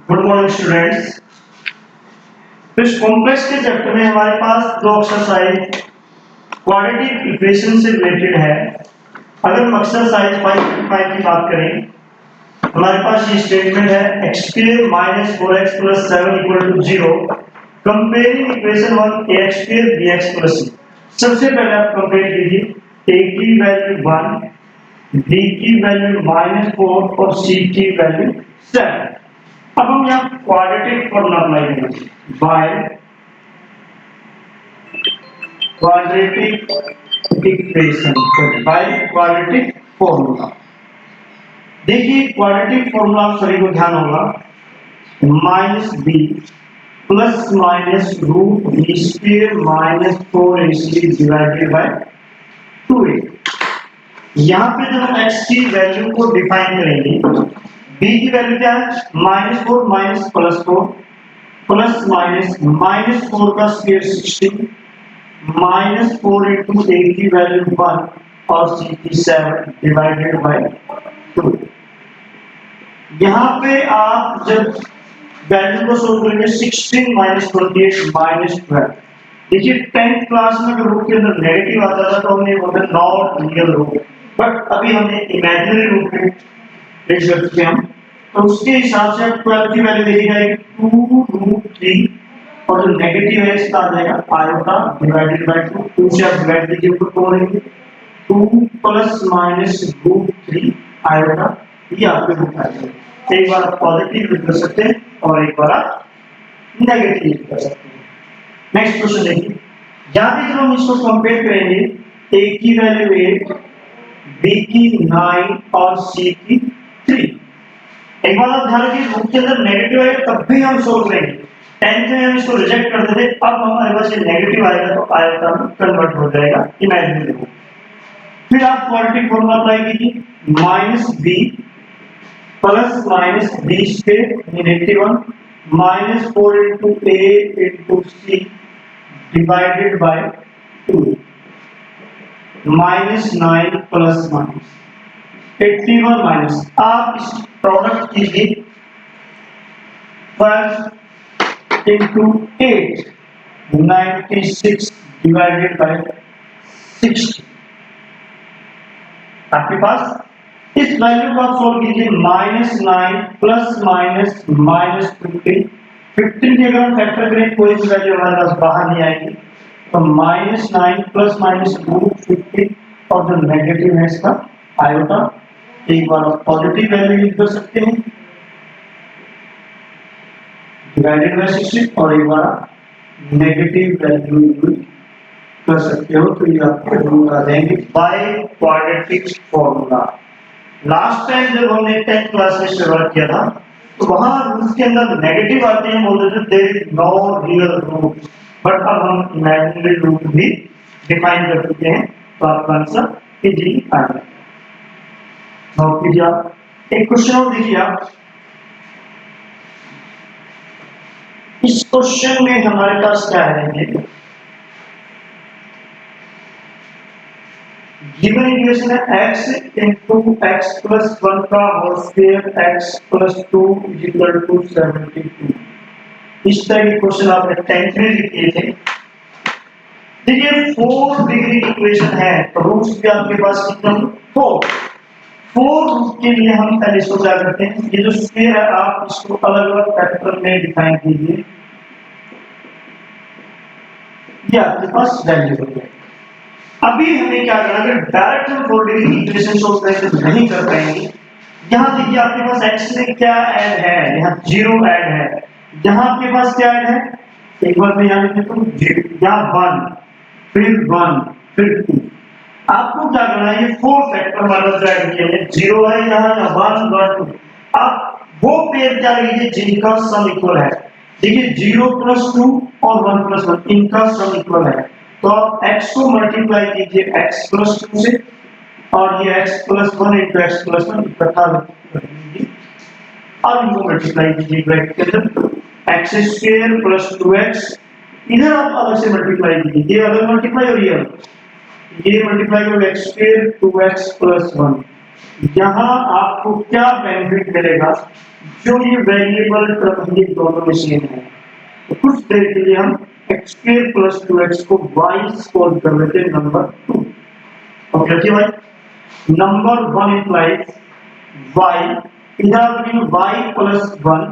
Good morning students. तो इस complex के चैप्टर में हमारे पास दो एक्सरसाइज क्वाड्रेटिक इक्वेशन से रिलेटेड है। अगर हम एक्सरसाइज 5.5 की बात करें, हमारे पास ये स्टेटमेंट है x square minus 4x plus 7 equal to 0। Comparing equation 1 ax square bx plus c। सबसे पहले आप कंपेयर कीजिए, a की वैल्यू 1, b की वैल्यू -4 और c की वैल्यू 7। अब हम यहाँ क्वाड्रेटिक फॉर्मूला अप्लाई करेंगे। By quadratic equation, by quadratic formula. देखिए क्वाड्रेटिक फॉर्मूला सभी को ध्यान होगा, minus B plus minus root B square minus 4ac divided by 2a। यहाँ पे जब हम x की वैल्यू को डिफाइन करेंगे, b की वैल्यू क्या है, -4 माइनस प्लस 4 प्लस माइनस -4 का स्क्वायर 16 -4 इंटू a की वैल्यू 1 और c की 7 डिवाइडेड बाय 2। यहाँ पे आप जब वैल्यू को सोल्व करेंगे 16 -28 -12। देखिए 10th क्लास में अगर रूट के अंदर नेगेटिव आता था तो हमने बोला नॉट रियल रूट, बट अभी हमने इमेजिनरी रूट में लिख सकते हैं हम। तो उसके हिसाब से 12 की वैल्यू देखी जाएगी 2√3 और जो नेगेटिव है इसका आ जाएगा आयोटा डिवाइडेड बाय 2। 2 से आप डिवाइड कीजिए ऊपर तोड़ेंगे 2 प्लस माइनस √3 आयोटा, ये आपके रूट आ जाएगा। एक बार आप पॉजिटिव लिख कर सकते हैं और एक बार आप नेगेटिव लिख कर सकते हैं। नेक्स्ट क्वेश्चन देखिए, यहाँ पे जब हम इसको कंपेयर करेंगे, a की वैल्यू 8, b की 9 और c की 3। एक बार आप ध्यान रखिए, रूट के अंदर नेगेटिव आएगा तब भी हम सोल्व करेंगे। 10th में हम इसको रिजेक्ट कर देते, अब हमारे पास ये नेगेटिव आएगा तो आयता में कन्वर्ट हो जाएगा इमेजिनरी रूट। फिर आप क्वाड्रेटिक फॉर्मूला अप्लाई कीजिए, -b plus minus b square -1 -4 into a into c divided by 2 -9 plus minus 81 minus. आप इस प्रोडक्ट कीजिए 12 इंटू 8 96 डिवाइडेड बाय 60। आपके पास इस वैल्यू को आप सोल्व कीजिए, -9 प्लस माइनस -15। 15 की अगर हम फैक्टर करें कोई भी वैल्यू हमारे पास बाहर नहीं आएगी, तो -9 प्लस माइनस √15 और जो नेगेटिव है इसका आयोटा। एक बार आप पॉजिटिव वैल्यू यूज कर सकते हैं डिवाइडेड बाय 60 और एक बार नेगेटिव वैल्यू यूज कर सकते हो, तो ये आपके रूट आ जाएंगे bye quadratic formula. Last time जब हमने 10th क्लास में शुरुआत किया था तो वहां रूट के अंदर नेगेटिव आते हैं, बोलते थे there is no real root, but अब हम इमेजिनरी रूट भी डिफाइन कर चुके हैं, तो आपका आंसर इजीली आ जाएगा। नोट कीजिए आप, एक क्वेश्चन और देखिए आप। इस क्वेश्चन में हमारे पास क्या है, गिवन इक्वेशन है x इंटू x प्लस 1 का whole square x plus 2 is equal to 72। इस तरह के क्वेश्चन आपने 10th में भी किए थे। देखिए 4 डिग्री इक्वेशन है तो रूट्स भी आपके पास कितने होंगे, 4 रूट के लिए हम पहले इसको क्या करते हैं, ये जो स्क्वायर है आप इसको अलग अलग फैक्टर में डिफाइन कीजिए, ये आपके पास वैल्यू हो जाएगी। अभी हमें क्या करना है, डायरेक्ट हम 4 डिग्री इक्वेशन सोल्व करके तो नहीं कर पाएंगे। यहाँ देखिए आपके पास x में क्या ऐड है, यहाँ 0 ऐड है, यहाँ आपके पास क्या ऐड है, एक बार मैं यहाँ लिख देता हूँ, यहाँ 1 फिर 2। आपको क्या करना है, ये 4 फैक्टर वाला जो ऐड किया है, 0 है यहाँ 1 1 2। आप वो पेयर क्या लीजिए जिनका सम इक्वल है। देखिए 0 प्लस 2 और 1 प्लस 1 इनका सम इक्वल है, तो आप x को मल्टीप्लाई कीजिए x प्लस 2 से और ये x plus 1 into x plus 1 इकट्ठा कर दीजिए और इनको मल्टीप्लाई कीजिए ब्रैकेट के अंदर x स्क्वायर प्लस 2x, इधर आप अलग से मल्टीप्लाई कीजिए, ये अलग मल्टीप्लाई और ये मल्टीप्लाई करो x स्क्वायर 2x प्लस 1। यहाँ आपको क्या बेनिफिट मिलेगा, जो ये वेरिएबल टर्म ये दोनों में सेम है, तो कुछ देर के लिए हम x स्क्वायर प्लस 2x को y स्क्वायर कर लेते हैं नंबर 2। ओके जी भाई, नंबर 1 implies y, इधर भी y plus 1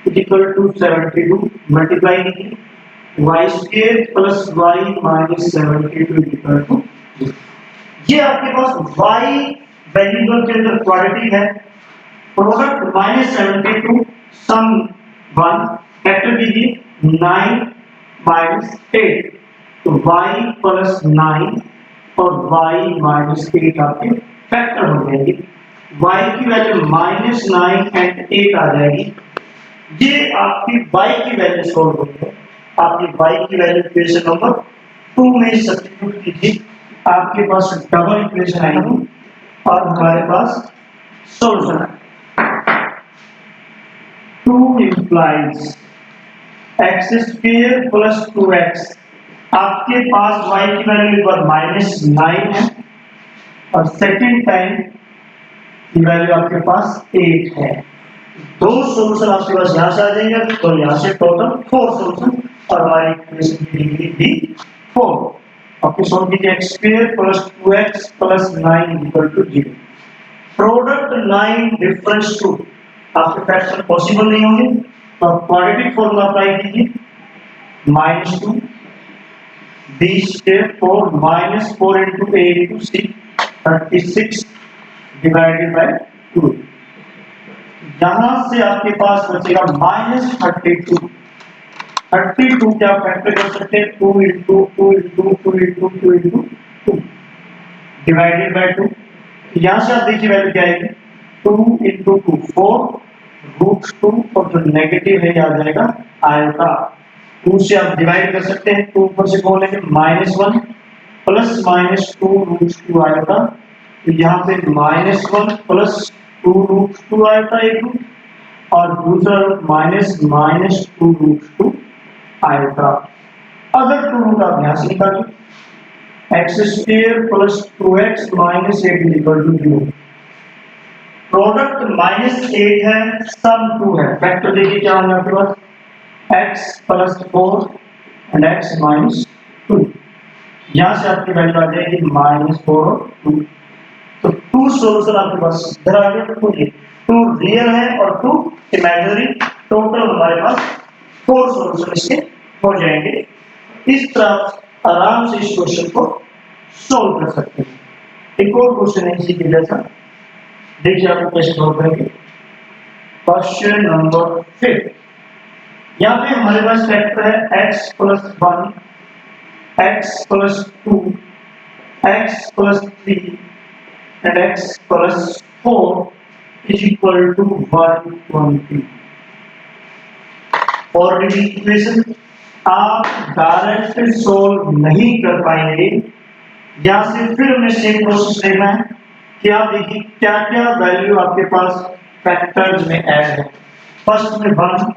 is equal to 72, multiply कीजिए y square plus y minus 72 is equal to, ये आपके पास y वेरिएबल के अंदर क्वाड्रेटिक है, प्रोडक्ट माइनस 72 सम 1 फैक्टर कीजिए 9 माइनस 8, तो y प्लस 9 और y माइनस 8 आपके फैक्टर हो जाएगी, y की वैल्यू माइनस 9 एंड 8 आ जाएगी। ये आपकी y की वैल्यू सॉल्व हुई है, आपकी y की वैल्यू इक्वेशन नंबर 2 में सब्स्टिट्यूट कीजिए, आपके पास डबल इक्वेशन आएगी और हमारे पास सॉल्यूशन है। 2 implies x square plus 2x, आपके पास y की वैल्यू एक बार माइनस 9 है और सेकंड टाइम की वैल्यू आपके पास 8 है। दो सॉल्यूशन आपके पास यहां से आ जाएंगे, तो यहां से टोटल 4 सॉल्यूशन और हमारी इक्वेशन की डिग्री भी 4। आपके सॉल्व कीजिए x square plus 2x plus 9 equal to 0। Product 9 difference 2, आपके फैक्टर पॉसिबल नहीं होंगे, तो आप क्वाड्रेटिक फॉर्मूला अप्लाई कीजिए -2 b square 4 minus 4 into a into c 36 divided by 2, यहां से आपके पास बचेगा -32। 32 क्या फैक्टर कर सकते हैं 2 into 2 into 2 into 2 into 2 divided by 2, यहां से आप देखिए वैल्यू क्या आएगी 2 into 2 4 रूट 2 और जो नेगेटिव है आ जाएगा आयता, 2 से आप डिवाइड कर सकते हैं, 2 ऊपर से बोलेंगे -1 प्लस -2 रूट 2 आयता, तो यहाँ पे -1 प्लस 2 रूट 2 आयता एक रूट और दूसरा रूट -2 रूट 2 आयता। अगर 2 रूट आप यहाँ से निकालिए x square plus 2x minus 8 equal to 0, product -8 है सम 2 है, फैक्टर देखिए क्या होगा आपके पास x plus 4 and x minus 2, यहां से आपकी वैल्यू आ जाएगी -4 और 2, तो 2 सॉल्यूशन आपके पास इधर आ गया, 2 रियल है और 2 इमेजिनरी, टोटल हमारे पास 4 सॉल्यूशन इसके हो जाएंगे। इस तरह आराम से इस क्वेश्चन को सॉल्व कर सकते हैं। एक और क्वेश्चन है इसी के जैसा, देखिए आपको कैसे सॉल्व करेंगे। क्वेश्चन नंबर 5, यहाँ पे हमारे पास फैक्टर है x plus 1, x plus 2, x plus 3 and x plus 4 is equal to 120। और इक्वेशन आप डायरेक्ट सोल्व नहीं कर पाएंगे, यहां से फिर हमें सेम प्रोसेस लेना है कि आप देखिए क्या क्या वैल्यू आपके पास फैक्टर्स में ऐड है। फर्स्ट में 1,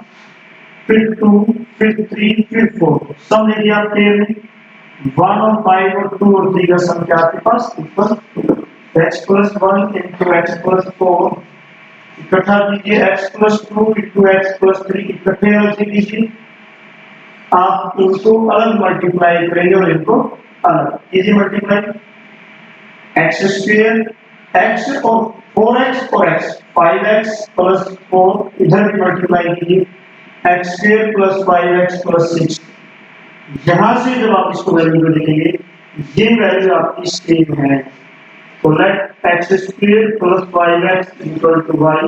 फिर 2, फिर 3, फिर 4, सम देखिए आप पेयर में 1 और 5 और 2 और 3 का सम क्या आपके पास equal x plus 1 into x plus 4, इकट्ठा कीजिए x plus 2 into x plus 3, इकट्ठे रख लीजिए, आप इनको अलग मल्टीप्लाई करेंगे और इनको अलग कीजिए मल्टीप्लाई, x स्क्वायर x और 4x और x 5x प्लस 4 इधर भी मल्टीप्लाई कीजिए, x square plus 5x plus 6, यहां से जब आप इसको वैल्यू को लिखेंगे ये वैल्यू आपकी सेम है, तो let x square plus 5x equal to y,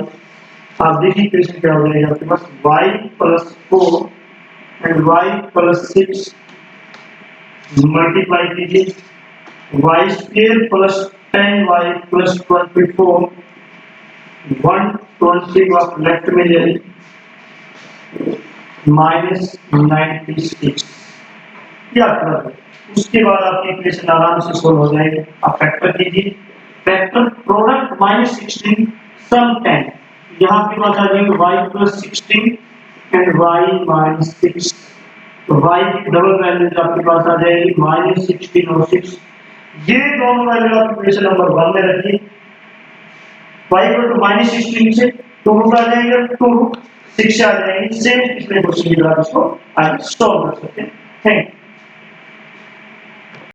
आप देखिए इक्वेशन क्या हो जाएगा आपके पास y plus 4 and y plus 6 multiply कीजिए, y square plus 10y plus 24 120 आप लेफ्ट में ले -96 क्या कर, उसके बाद आपकी इक्वेशन आराम से सोल्व हो जाएगी। आप फैक्टर कीजिए, फैक्टर प्रोडक्ट -16 सम 10, यहाँ पे बात आ जाएगी y plus 16 and y minus 6, तो y की डबल वैल्यू आपके पास आ जाएगी -16 और 6, ये दोनों वैल्यू आप इक्वेशन नंबर 1 में रखिए, y इक्वल टू -16 से टू रूट आ जाएंगे, टू रूट 6 आ जाएंगे। सेम पिछले क्वेश्चन की तरह इसको आगे सॉल्व कर सकते हैं। Thank you.